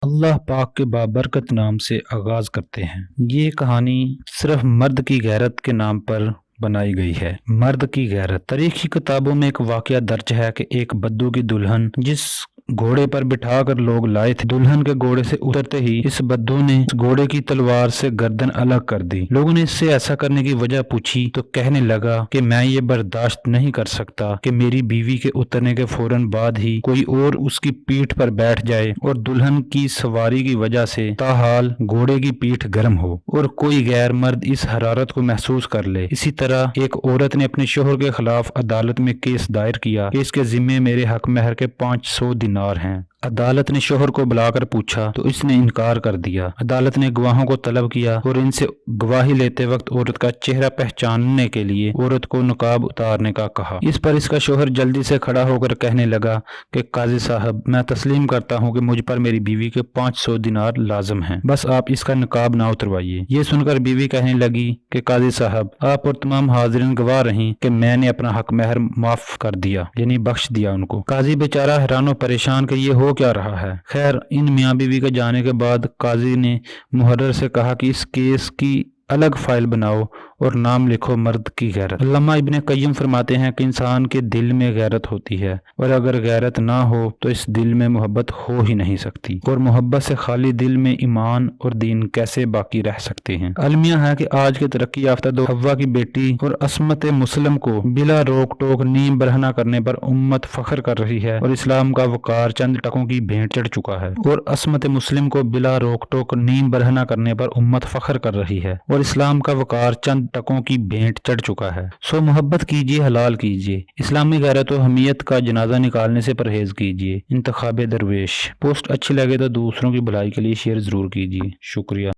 اللہ پاک کے بابرکت نام سے آغاز کرتے ہیں۔ یہ کہانی صرف مرد کی غیرت کے نام پر بنائی گئی ہے۔ مرد کی غیرت۔ تاریخی کتابوں میں ایک واقعہ درج ہے کہ ایک بدو کی دلہن جس گھوڑے پر بٹھا کر لوگ لائے تھے، دلہن کے گھوڑے سے اترتے ہی اس بدو نے اس گھوڑے کی تلوار سے گردن الگ کر دی۔ لوگوں نے اس سے ایسا کرنے کی وجہ پوچھی تو کہنے لگا کہ میں یہ برداشت نہیں کر سکتا کہ میری بیوی کے اترنے کے فوراً بعد ہی کوئی اور اس کی پیٹھ پر بیٹھ جائے اور دلہن کی سواری کی وجہ سے تاحال گھوڑے کی پیٹھ گرم ہو اور کوئی غیر مرد اس حرارت کو محسوس کر لے۔ اسی طرح ایک عورت نے اپنے شوہر کے خلاف عدالت میں کیس دائر کیا کہ اس کے ذمے میرے حق مہر کے 500 دینار ہیں۔ عدالت نے شوہر کو بلا کر پوچھا تو اس نے انکار کر دیا۔ عدالت نے گواہوں کو طلب کیا اور ان سے گواہی لیتے وقت عورت کا چہرہ پہچاننے کے لیے عورت کو نقاب اتارنے کا کہا۔ اس پر اس کا شوہر جلدی سے کھڑا ہو کر کہنے لگا کہ قاضی صاحب، میں تسلیم کرتا ہوں کہ مجھ پر میری بیوی کے 500 دینار لازم ہیں، بس آپ اس کا نقاب نہ اتروائیے۔ یہ سن کر بیوی کہنے لگی کہ قاضی صاحب، آپ اور تمام حاضرین گواہ رہیں کہ میں نے اپنا حق مہر معاف کر دیا، یعنی بخش دیا ان کو۔ قاضی بیچارہ حیران و پریشان کہ یہ ہو کیا رہا ہے۔ خیر، ان میاں بیوی کے جانے کے بعد قاضی نے محرر سے کہا کہ اس کیس کی الگ فائل بناؤ اور نام لکھو مرد کی غیرت۔ علامہ ابن قیم فرماتے ہیں کہ انسان کے دل میں غیرت ہوتی ہے، اور اگر غیرت نہ ہو تو اس دل میں محبت ہو ہی نہیں سکتی، اور محبت سے خالی دل میں ایمان اور دین کیسے باقی رہ سکتے ہیں۔ المیہ ہے کہ آج کے ترقی یافتہ دور حوا کی بیٹی اور عصمت مسلم کو بلا روک ٹوک نیم برہنہ کرنے پر امت فخر کر رہی ہے، اور اسلام کا وقار چند ٹکوں کی بھینٹ چڑھ چکا ہے، اور عصمت مسلم کو بلا روک ٹوک نیم برہنہ کرنے پر امت فخر کر رہی ہے، اور اسلام کا وقار چند ٹکوں کی بھینٹ چڑھ چکا ہے۔ سو محبت کیجیے، حلال کیجیے، اسلامی غیرت و حمیت کا جنازہ نکالنے سے پرہیز کیجیے۔ انتخاب درویش۔ پوسٹ اچھی لگے تو دوسروں کی بھلائی کے لیے شیئر ضرور کیجیے۔ شکریہ۔